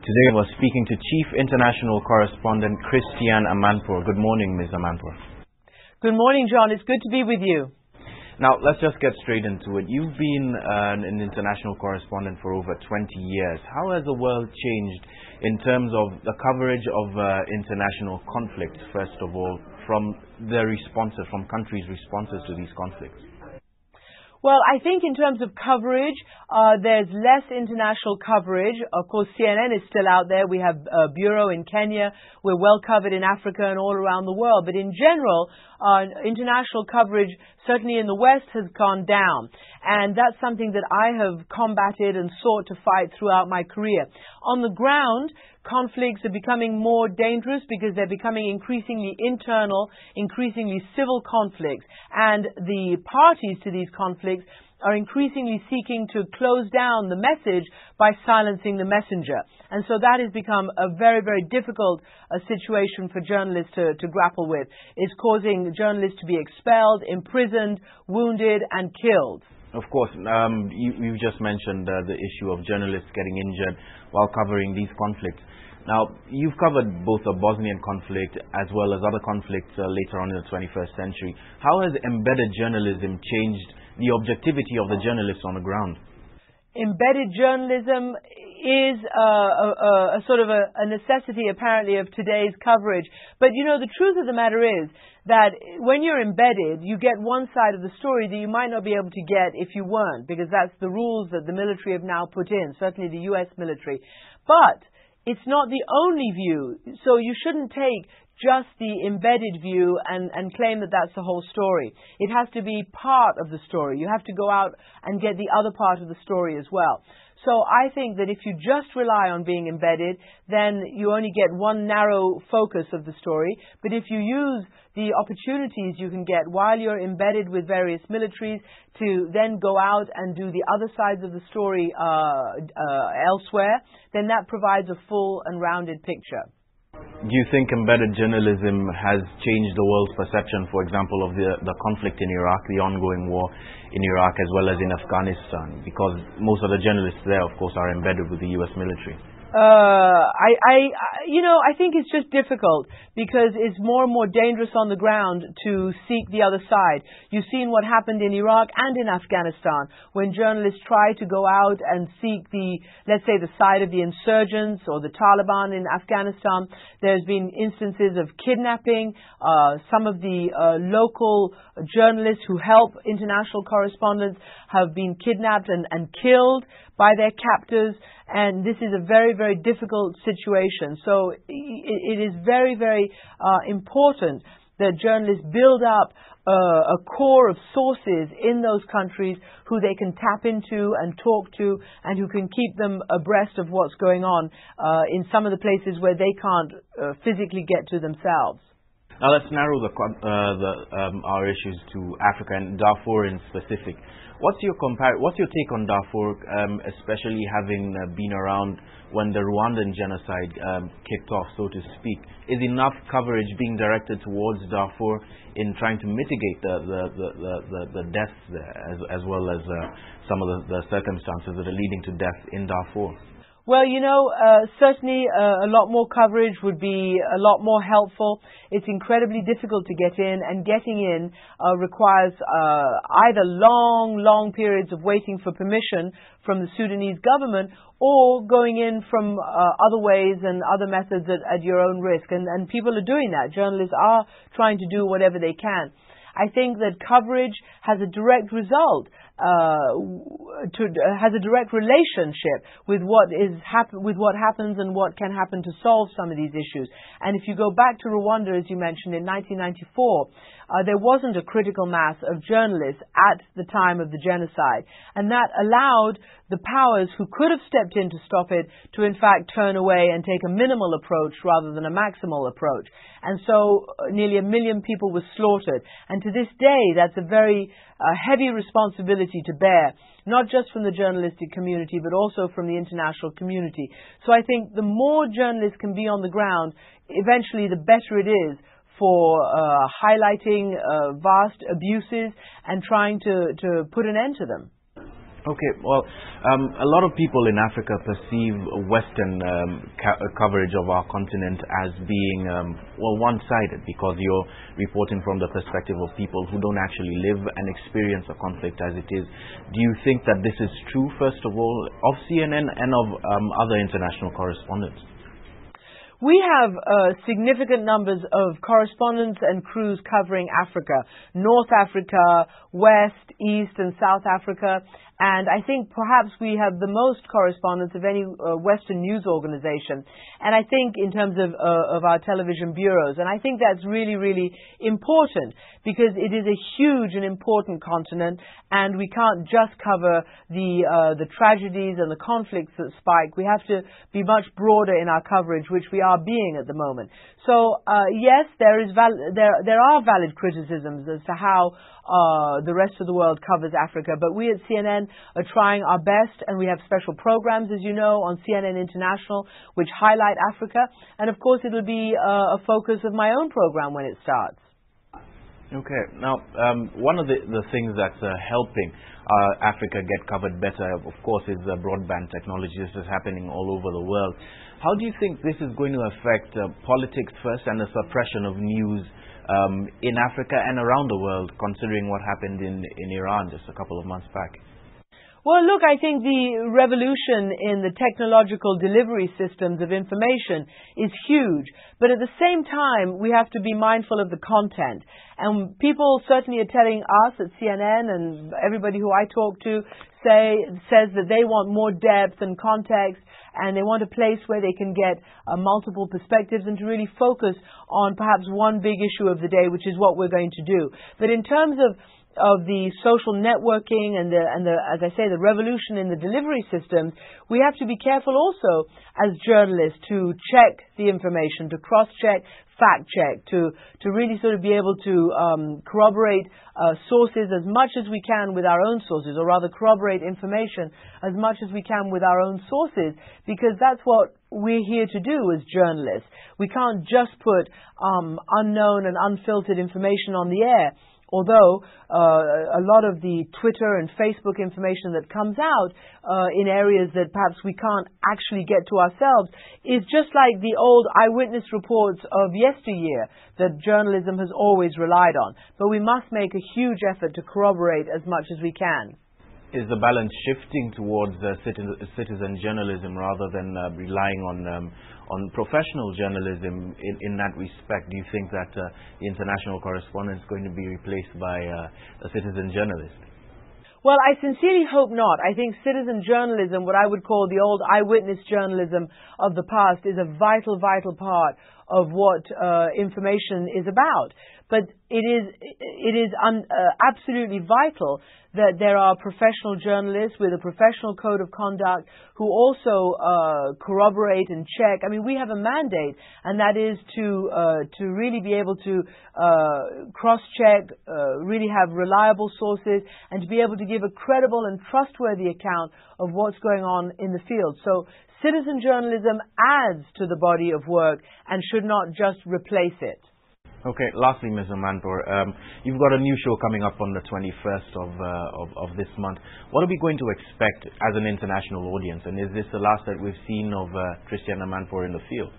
Today we're speaking to Chief International Correspondent Christiane Amanpour. Good morning, Ms. Amanpour. Good morning, John. It's good to be with you. Now, let's just get straight into it. You've been an international correspondent for over 20 years. How has the world changed in terms of the coverage of international conflicts, first of all, from countries' responses to these conflicts? Well, I think in terms of coverage, there's less international coverage. Of course, CNN is still out there. We have a bureau in Kenya. We're well covered in Africa and all around the world. But in general, international coverage, certainly in the West, has gone down. And that's something that I have combated and sought to fight throughout my career. On the ground, conflicts are becoming more dangerous because they're becoming increasingly internal, increasingly civil conflicts. And the parties to these conflicts are increasingly seeking to close down the message by silencing the messenger. And so that has become a very, very difficult situation for journalists to grapple with. It's causing journalists to be expelled, imprisoned, wounded, and killed. Of course, you just mentioned the issue of journalists getting injured while covering these conflicts. Now, you've covered both the Bosnian conflict as well as other conflicts later on in the 21st century. How has embedded journalism changed the objectivity of the journalists on the ground? Embedded journalism is a sort of a necessity, apparently, of today's coverage. But, you know, the truth of the matter is that when you're embedded, you get one side of the story that you might not be able to get if you weren't, because that's the rules that the military have now put in, certainly the U.S. military. But it's not the only view, so you shouldn't take just the embedded view and claim that that's the whole story. It has to be part of the story. You have to go out and get the other part of the story as well. So I think that if you just rely on being embedded, then you only get one narrow focus of the story. But if you use the opportunities you can get while you're embedded with various militaries to then go out and do the other sides of the story elsewhere, then that provides a full and rounded picture. Do you think embedded journalism has changed the world's perception, for example, of the conflict in Iraq, the ongoing war in Iraq, as well as in Afghanistan? Because most of the journalists there, of course, are embedded with the U.S. military. I think it's just difficult because it's more and more dangerous on the ground to seek the other side. You've seen what happened in Iraq and in Afghanistan when journalists try to go out and seek let's say, the side of the insurgents or the Taliban in Afghanistan. There's been instances of kidnapping. Some of the local journalists who help international correspondents have been kidnapped and killed by their captors. And this is a very, very difficult situation. So it is very, very important that journalists build up a core of sources in those countries who they can tap into and talk to and who can keep them abreast of what's going on in some of the places where they can't physically get to themselves. Now let's narrow our issues to Africa and Darfur in specific. What's your take on Darfur, especially having been around when the Rwandan genocide kicked off, so to speak? Is enough coverage being directed towards Darfur in trying to mitigate the deaths there, as well as some of the circumstances that are leading to death in Darfur? Well, certainly a lot more coverage would be a lot more helpful. It's incredibly difficult to get in, and getting in requires either long periods of waiting for permission from the Sudanese government or going in from other ways and other methods at your own risk. And people are doing that. Journalists are trying to do whatever they can. I think that coverage has a direct result, has a direct relationship with what happens and what can happen to solve some of these issues. And if you go back to Rwanda, as you mentioned, in 1994, there wasn't a critical mass of journalists at the time of the genocide. And that allowed the powers who could have stepped in to stop it to, in fact, turn away and take a minimal approach rather than a maximal approach. And so nearly 1 million people were slaughtered. And to this day, that's a very heavy responsibility to bear, not just from the journalistic community, but also from the international community. So I think the more journalists can be on the ground, eventually the better it is for highlighting vast abuses and trying to put an end to them. Okay, well, a lot of people in Africa perceive Western coverage of our continent as being, one-sided, because you're reporting from the perspective of people who don't actually live and experience a conflict as it is. Do you think that this is true, first of all, of CNN and of other international correspondents? We have significant numbers of correspondents and crews covering Africa, North Africa, West, East and South Africa. And I think perhaps we have the most correspondents of any Western news organization. And I think in terms of our television bureaus. And I think that's really, really important, because it is a huge and important continent, and we can't just cover the tragedies and the conflicts that spike. We have to be much broader in our coverage, which we are being at the moment. So yes, there are valid criticisms as to how the rest of the world covers Africa, but we at CNN are trying our best, and we have special programs, as you know, on CNN International, which highlight Africa, and of course it will be a focus of my own program when it starts. Okay, now one of the things that's helping Africa get covered better, of course, is broadband technology. This is happening all over the world. How do you think this is going to affect politics first and the suppression of news in Africa and around the world, considering what happened in Iran just a couple of months back? Well, look, I think the revolution in the technological delivery systems of information is huge. But at the same time, we have to be mindful of the content. And people certainly are telling us at CNN, and everybody who I talk to says that they want more depth and context, and they want a place where they can get multiple perspectives and to really focus on perhaps one big issue of the day, which is what we're going to do. But in terms of the social networking and the as I say, the revolution in the delivery systems, we have to be careful also as journalists to check the information, to cross-check, fact-check, to really sort of be able to corroborate sources as much as we can with our own sources, or rather corroborate information as much as we can with our own sources, because that's what we're here to do as journalists. We can't just put unknown and unfiltered information on the air. Although a lot of the Twitter and Facebook information that comes out in areas that perhaps we can't actually get to ourselves is just like the old eyewitness reports of yesteryear that journalism has always relied on. But we must make a huge effort to corroborate as much as we can. Is the balance shifting towards citizen journalism rather than relying on professional journalism in that respect? Do you think that the international correspondent is going to be replaced by a citizen journalist? Well, I sincerely hope not. I think citizen journalism, what I would call the old eyewitness journalism of the past, is a vital, vital part of what information is about. But it is absolutely vital that there are professional journalists with a professional code of conduct who also corroborate and check. I mean, we have a mandate, and that is to really be able to cross-check, really have reliable sources, and to be able to give a credible and trustworthy account of what's going on in the field. So citizen journalism adds to the body of work and should not just replace it. Okay, lastly, Ms. Amanpour, you've got a new show coming up on the 21st of this month. What are we going to expect as an international audience? And is this the last that we've seen of Christiane Amanpour in the field?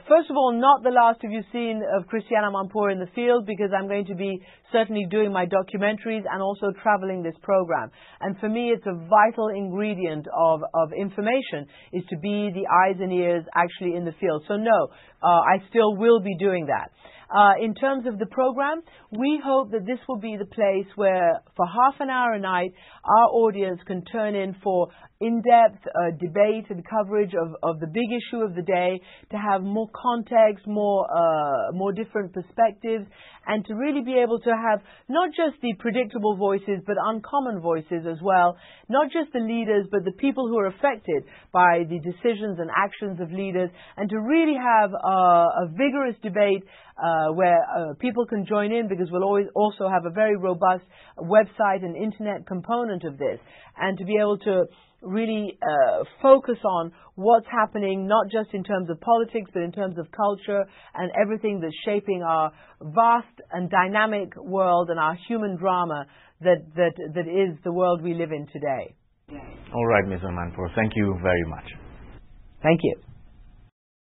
First of all, not the last have you seen of Christiane Amanpour in the field, because I'm going to be certainly doing my documentaries and also traveling this program. And for me, it's a vital ingredient of information is to be the eyes and ears actually in the field. So no, I still will be doing that. In terms of the program, we hope that this will be the place where for half an hour a night, our audience can turn in for in-depth debate and coverage of the big issue of the day, to have more context, more different perspectives, and to really be able to have not just the predictable voices, but uncommon voices as well, not just the leaders, but the people who are affected by the decisions and actions of leaders, and to really have a vigorous debate where people can join in, because we'll always also have a very robust website and internet component of this, and to be able to really focus on what's happening, not just in terms of politics, but in terms of culture and everything that's shaping our vast and dynamic world and our human drama that is the world we live in today. All right, Ms. Amanpour, thank you very much. Thank you.